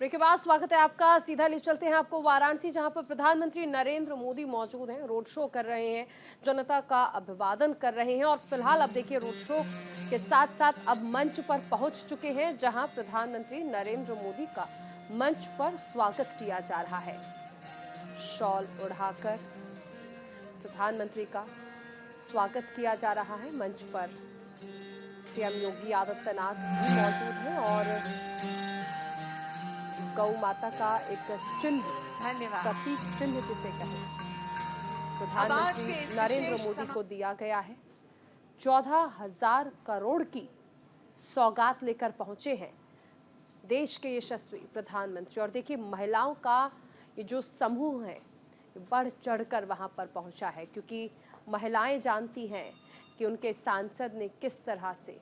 Break के बाद स्वागत है आपका। सीधा ले चलते हैं आपको वाराणसी, जहां पर प्रधानमंत्री नरेंद्र मोदी मौजूद हैं, रोड शो कर रहे हैं, जनता का अभिवादन कर रहे हैं। और फिलहाल अब देखिए, रोड शो के साथ साथ अब मंच पर पहुंच चुके हैं, जहां प्रधानमंत्री नरेंद्र मोदी का मंच पर स्वागत किया जा रहा है। शॉल ओढ़ाकर प्रधानमंत्री का स्वागत किया जा रहा है। मंच पर सीएम योगी आदित्यनाथ भी मौजूद हैं और गौ माता का एक चिन्ह, प्रतीक चिन्ह जिसे कहें, प्रधानमंत्री नरेंद्र मोदी को दिया गया है। 14,000 करोड़ की सौगात लेकर पहुंचे हैं देश के यशस्वी प्रधानमंत्री। और देखिए, महिलाओं का ये जो समूह है, बढ़ चढ़कर वहां पर पहुंचा है, क्योंकि महिलाएं जानती हैं कि उनके सांसद ने किस तरह से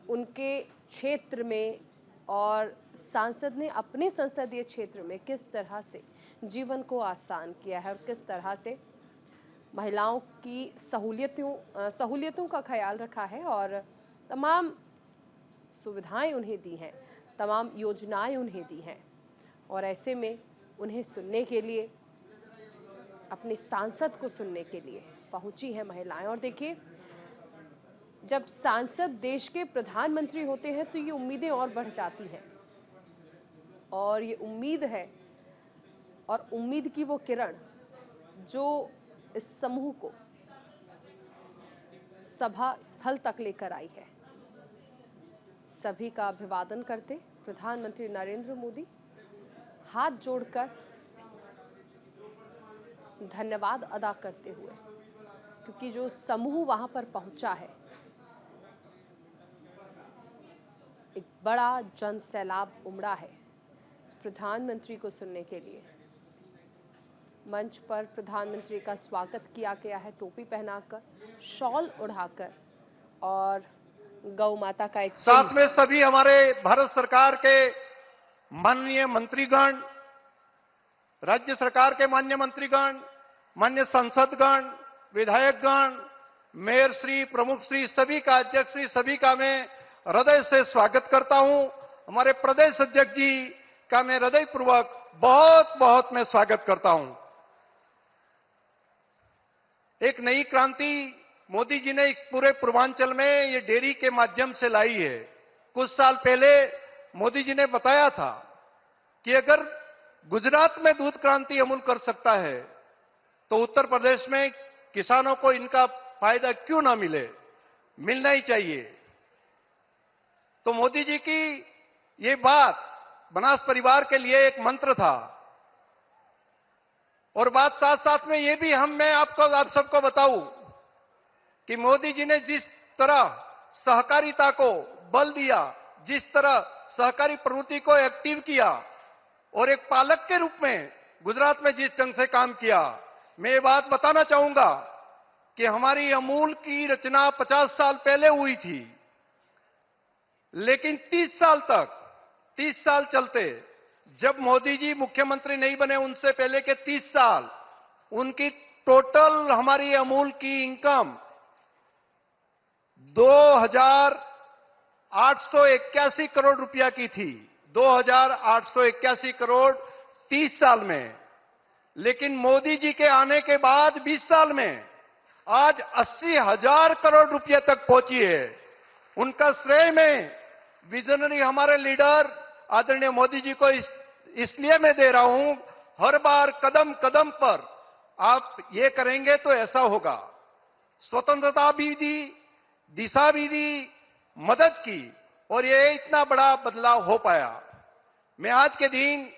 उनके क्षेत्र में और सांसद ने अपने संसदीय क्षेत्र में किस तरह से जीवन को आसान किया है और किस तरह से महिलाओं की सहूलियतों का ख्याल रखा है और तमाम सुविधाएं उन्हें दी हैं, तमाम योजनाएं उन्हें दी हैं। और ऐसे में उन्हें सुनने के लिए, अपने सांसद को सुनने के लिए पहुंची हैं महिलाएं। और देखिए, जब सांसद देश के प्रधानमंत्री होते हैं तो ये उम्मीदें और बढ़ जाती हैं। और ये उम्मीद है, और उम्मीद की वो किरण जो इस समूह को सभा स्थल तक लेकर आई है। सभी का अभिवादन करते प्रधानमंत्री नरेंद्र मोदी हाथ जोड़कर धन्यवाद अदा करते हुए, क्योंकि जो समूह वहां पर पहुंचा है, एक बड़ा जन सैलाब उमड़ा है प्रधानमंत्री को सुनने के लिए। मंच पर प्रधानमंत्री का स्वागत किया गया है, टोपी पहनाकर, शॉल उड़ाकर और गौ माता का एक साथ में सभी हमारे भारत सरकार के माननीय मंत्रीगण, राज्य सरकार के माननीय मंत्रीगण, माननीय सांसदगण, विधायकगण, मेयर श्री, प्रमुख श्री, सभी का, अध्यक्ष श्री, सभी का मैं हृदय से स्वागत करता हूं। हमारे प्रदेश अध्यक्ष जी का मैं हृदय पूर्वक बहुत बहुत मैं स्वागत करता हूं। एक नई क्रांति मोदी जी ने इस पूरे पूर्वांचल में ये डेयरी के माध्यम से लाई है। कुछ साल पहले मोदी जी ने बताया था कि अगर गुजरात में दूध क्रांति अमूल कर सकता है तो उत्तर प्रदेश में किसानों को इनका फायदा क्यों ना मिले, मिलना ही चाहिए। तो मोदी जी की ये बात बनास परिवार के लिए एक मंत्र था। और बात साथ साथ में ये भी मैं आप सबको बताऊं कि मोदी जी ने जिस तरह सहकारिता को बल दिया, जिस तरह सहकारी प्रवृत्ति को एक्टिव किया और एक पालक के रूप में गुजरात में जिस ढंग से काम किया, मैं ये बात बताना चाहूंगा कि हमारी अमूल की रचना 50 साल पहले हुई थी, लेकिन 30 साल चलते, जब मोदी जी मुख्यमंत्री नहीं बने उनसे पहले के 30 साल, उनकी टोटल हमारी अमूल की इनकम 2,881 करोड़ रुपया की थी। 2,881 करोड़ 30 साल में। लेकिन मोदी जी के आने के बाद 20 साल में आज 80,000 करोड़ रुपये तक पहुंची है। उनका श्रेय में विजनरी हमारे लीडर आदरणीय मोदी जी को इसलिए मैं दे रहा हूं, हर बार कदम कदम पर आप ये करेंगे तो ऐसा होगा। स्वतंत्रता भी दी, दिशा भी दी, मदद की, और ये इतना बड़ा बदलाव हो पाया। मैं आज के दिन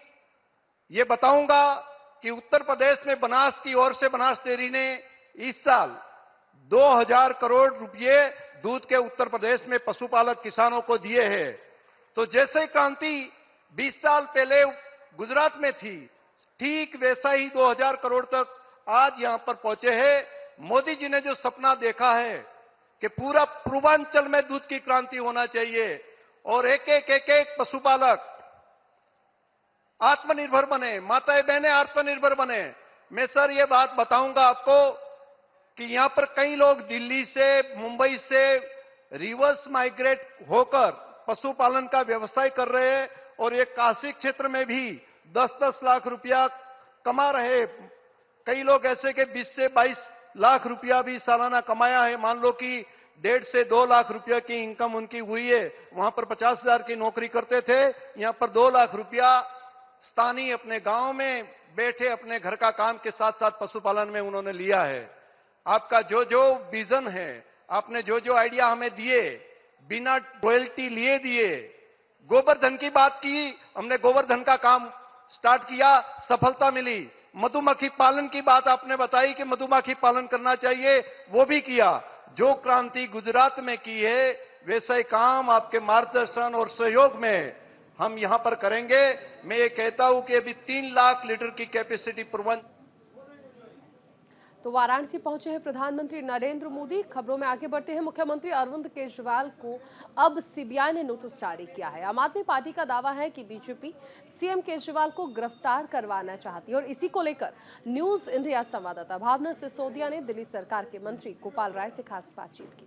ये बताऊंगा कि उत्तर प्रदेश में बनास की ओर से बनास डेयरी ने इस साल 2,000 करोड़ रुपए दूध के उत्तर प्रदेश में पशुपालक किसानों को दिए हैं। तो जैसे क्रांति 20 साल पहले गुजरात में थी, ठीक वैसा ही 2,000 करोड़ तक आज यहां पर पहुंचे हैं। मोदी जी ने जो सपना देखा है कि पूरा पूर्वांचल में दूध की क्रांति होना चाहिए और एक एक पशुपालक आत्मनिर्भर बने, माताएं बहनें आत्मनिर्भर बने। मैं सर ये बात बताऊंगा आपको कि यहां पर कई लोग दिल्ली से, मुंबई से रिवर्स माइग्रेट होकर पशुपालन का व्यवसाय कर रहे हैं और ये काशी क्षेत्र में भी 10-10 लाख रुपया कमा रहे। कई लोग ऐसे के 20 से 22 लाख रुपया भी सालाना कमाया है। मान लो कि 1.5 से 2 लाख रुपया की इनकम उनकी हुई है। वहां पर 50,000 की नौकरी करते थे, यहां पर 2 लाख रुपया स्थानीय अपने गांव में बैठे अपने घर का काम के साथ साथ पशुपालन में उन्होंने लिया है। आपका जो जो विजन है, आपने जो जो आइडिया हमें दिए, बिना रॉयल्टी लिए दिए, गोवर्धन की बात की, हमने गोवर्धन का काम स्टार्ट किया, सफलता मिली। मधुमक्खी पालन की बात आपने बताई कि मधुमक्खी पालन करना चाहिए, वो भी किया। जो क्रांति गुजरात में की है, वैसे काम आपके मार्गदर्शन और सहयोग में हम यहां पर करेंगे। मैं ये कहता हूं कि अभी 3 लाख लीटर की कैपेसिटी पूर्वन। तो वाराणसी पहुंचे हैं प्रधानमंत्री नरेंद्र मोदी। खबरों में आगे बढ़ते हैं। मुख्यमंत्री अरविंद केजरीवाल को अब सीबीआई ने नोटिस जारी किया है। आम आदमी पार्टी का दावा है कि बीजेपी सीएम केजरीवाल को गिरफ्तार करवाना चाहती है और इसी को लेकर न्यूज इंडिया संवाददाता भावना सिसोदिया ने दिल्ली सरकार के मंत्री गोपाल राय से खास बातचीत की।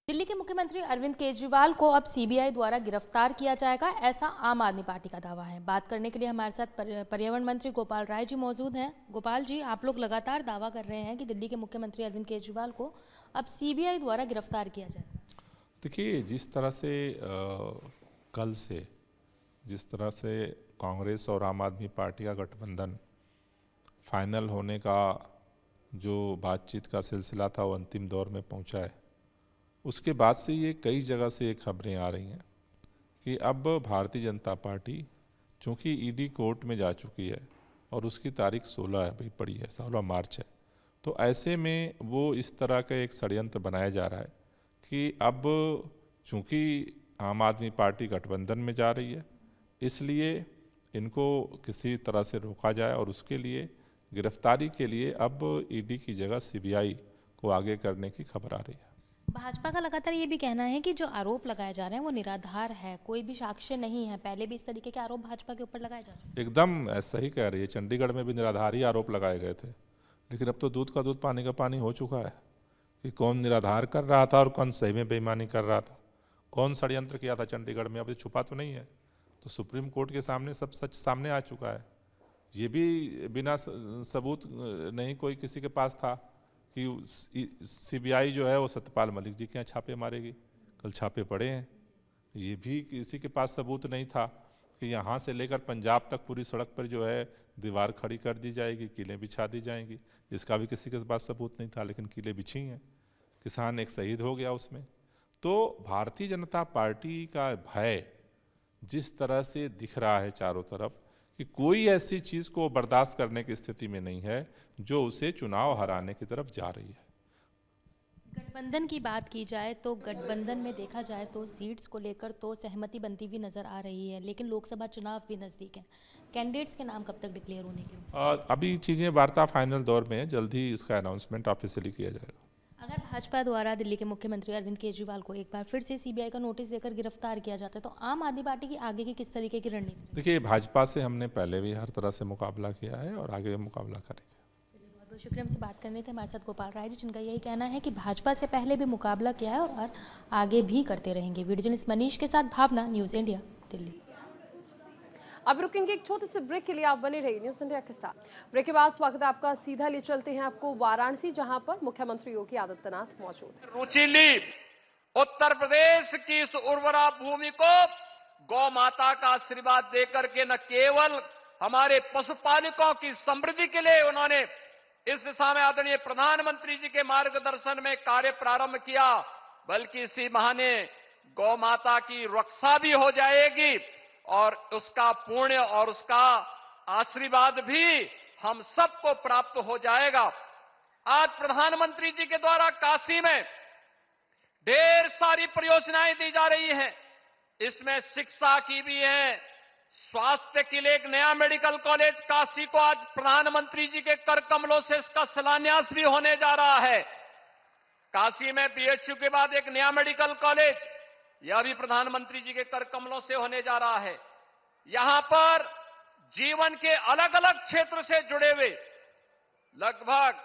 दिल्ली के मुख्यमंत्री अरविंद केजरीवाल को अब सीबीआई द्वारा गिरफ्तार किया जाएगा, ऐसा आम आदमी पार्टी का दावा है। बात करने के लिए हमारे साथ पर्यावरण मंत्री गोपाल राय जी मौजूद हैं। गोपाल जी, आप लोग लगातार दावा कर रहे हैं कि दिल्ली के मुख्यमंत्री अरविंद केजरीवाल को अब सीबीआई द्वारा गिरफ्तार किया जाए। देखिए, जिस तरह से कल से जिस तरह से कांग्रेस और आम आदमी पार्टी का गठबंधन फाइनल होने का जो बातचीत का सिलसिला था वो अंतिम दौर में पहुंचा है, उसके बाद से ये कई जगह से खबरें आ रही हैं कि अब भारतीय जनता पार्टी चूँकि ईडी कोर्ट में जा चुकी है और उसकी तारीख 16 अभी पड़ी है, 16 मार्च है, तो ऐसे में वो इस तरह का एक षड्यंत्र बनाया जा रहा है कि अब चूँकि आम आदमी पार्टी गठबंधन में जा रही है, इसलिए इनको किसी तरह से रोका जाए और उसके लिए गिरफ्तारी के लिए अब ईडी की जगह सीबीआई को आगे करने की खबर आ रही है। भाजपा का लगातार ये भी कहना है कि जो आरोप लगाए जा रहे हैं वो निराधार है, कोई भी साक्ष्य नहीं है। पहले भी इस तरीके के आरोप भाजपा के ऊपर लगाए जा चुके हैं। एकदम ऐसा ही कह रही है। चंडीगढ़ में भी निराधार ही आरोप लगाए गए थे, लेकिन अब तो दूध का दूध पानी का पानी हो चुका है कि कौन निराधार कर रहा था और कौन सही में बेईमानी कर रहा था, कौन षड्यंत्र किया था चंडीगढ़ में। अब ये छुपा तो नहीं है, तो सुप्रीम कोर्ट के सामने सब सच सामने आ चुका है। ये भी बिना सबूत नहीं कोई किसी के पास था कि सीबीआई जो है वो सत्यपाल मलिक जी के यहाँ छापे मारेगी। कल छापे पड़े हैं। ये भी किसी के पास सबूत नहीं था कि यहाँ से लेकर पंजाब तक पूरी सड़क पर जो है दीवार खड़ी कर दी जाएगी, कीलें बिछा दी जाएंगी। इसका भी किसी के पास सबूत नहीं था, लेकिन कीलें बिछी हैं। किसान एक शहीद हो गया उसमें। तो भारतीय जनता पार्टी का भय जिस तरह से दिख रहा है चारों तरफ कि कोई ऐसी चीज़ को बर्दाश्त करने की स्थिति में नहीं है जो उसे चुनाव हराने की तरफ जा रही है। गठबंधन की बात की जाए तो गठबंधन में देखा जाए तो सीट्स को लेकर तो सहमति बनती हुई नजर आ रही है, लेकिन लोकसभा चुनाव भी नज़दीक है। कैंडिडेट्स के नाम कब तक डिक्लेयर होने के? अभी चीज़ें वार्ता फाइनल दौर में है, जल्द ही इसका अनाउंसमेंट ऑफिशियली किया जाएगा। अगर भाजपा द्वारा दिल्ली के मुख्यमंत्री अरविंद केजरीवाल को एक बार फिर से सीबीआई का नोटिस देकर गिरफ्तार किया जाता है तो आम आदमी पार्टी की आगे की किस तरीके की रणनीति? देखिए, भाजपा से हमने पहले भी हर तरह से मुकाबला किया है और आगे मुकाबला करेंगे। बहुत बहुत शुक्रिया। हमसे बात करने थे हमारे साथ गोपाल राय जी, जिनका यही कहना है कि भाजपा से पहले भी मुकाबला किया है और आगे भी करते रहेंगे। वीडियो जर्नलिस्ट मनीष के साथ भावना, न्यूज़ इंडिया, दिल्ली। अब रुकेंगे एक छोटे से ब्रेक के लिए, आप बने रहिए न्यूज़ इंडिया के साथ। ब्रेक के बाद स्वागत है आपका। सीधा ले चलते हैं आपको वाराणसी, जहां पर मुख्यमंत्री योगी आदित्यनाथ मौजूद हैं। रुचि ली उत्तर प्रदेश की इस उर्वरा भूमि को गौ माता का आशीर्वाद देकर के न केवल हमारे पशुपालकों की समृद्धि के लिए उन्होंने इस दिशा में आदरणीय प्रधानमंत्री जी के मार्गदर्शन में कार्य प्रारंभ किया, बल्कि इसी बहाने गौ माता की रक्षा भी हो जाएगी और उसका पुण्य और उसका आशीर्वाद भी हम सबको प्राप्त हो जाएगा। आज प्रधानमंत्री जी के द्वारा काशी में ढेर सारी परियोजनाएं दी जा रही हैं। इसमें शिक्षा की भी है, स्वास्थ्य के लिए एक नया मेडिकल कॉलेज काशी को आज प्रधानमंत्री जी के कर कमलों से इसका शिलान्यास भी होने जा रहा है। काशी में बीएचयू के बाद एक नया मेडिकल कॉलेज, यह भी प्रधानमंत्री जी के कर कमलों से होने जा रहा है। यहां पर जीवन के अलग अलग क्षेत्र से जुड़े हुए लगभग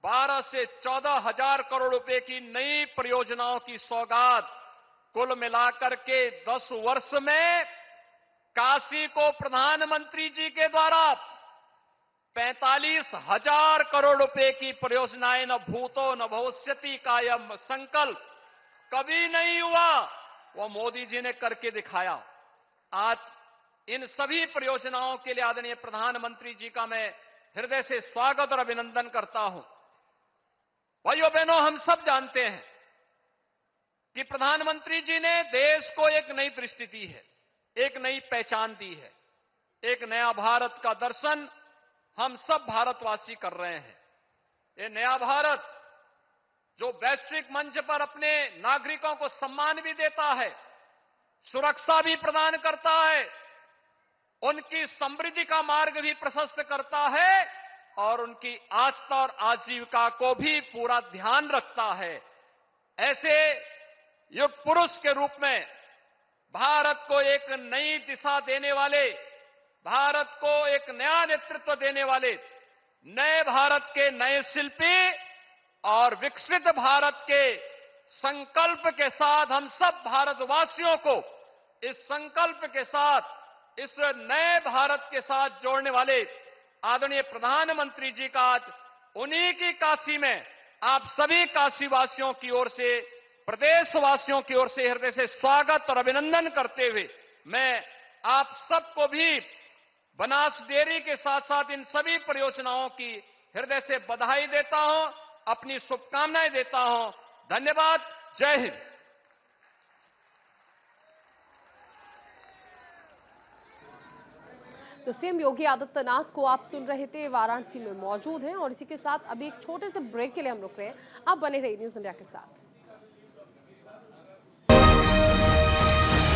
12 से 14 हजार करोड़ रुपए की नई परियोजनाओं की सौगात कुल मिलाकर के 10 वर्ष में काशी को प्रधानमंत्री जी के द्वारा 45,000 करोड़ रुपए की परियोजनाएं न भूतो न भविष्यति का यह संकल्प कभी नहीं हुआ, वो मोदी जी ने करके दिखाया। आज इन सभी परियोजनाओं के लिए आदरणीय प्रधानमंत्री जी का मैं हृदय से स्वागत और अभिनंदन करता हूं। भाइयों बहनों, हम सब जानते हैं कि प्रधानमंत्री जी ने देश को एक नई दृष्टि दी है, एक नई पहचान दी है, एक नया भारत का दर्शन हम सब भारतवासी कर रहे हैं। ये नया भारत जो वैश्विक मंच पर अपने नागरिकों को सम्मान भी देता है, सुरक्षा भी प्रदान करता है, उनकी समृद्धि का मार्ग भी प्रशस्त करता है और उनकी आस्था और आजीविका को भी पूरा ध्यान रखता है। ऐसे युग पुरुष के रूप में भारत को एक नई दिशा देने वाले, भारत को एक नया नेतृत्व देने वाले, नए भारत के नए शिल्पी और विकसित भारत के संकल्प के साथ हम सब भारतवासियों को इस संकल्प के साथ, इस नए भारत के साथ जोड़ने वाले आदरणीय प्रधानमंत्री जी का आज उन्हीं की काशी में आप सभी काशीवासियों की ओर से, प्रदेशवासियों की ओर से हृदय से स्वागत और अभिनंदन करते हुए मैं आप सबको भी बनास डेयरी के साथ साथ इन सभी परियोजनाओं की हृदय से बधाई देता हूं, अपनी शुभकामनाएं देता हूं। धन्यवाद। जय हिंद। तो सीएम योगी आदित्यनाथ को आप सुन रहे थे, वाराणसी में मौजूद हैं और इसी के साथ अभी एक छोटे से ब्रेक के लिए हम रुक रहे हैं। आप बने रहिए न्यूज़ इंडिया के साथ।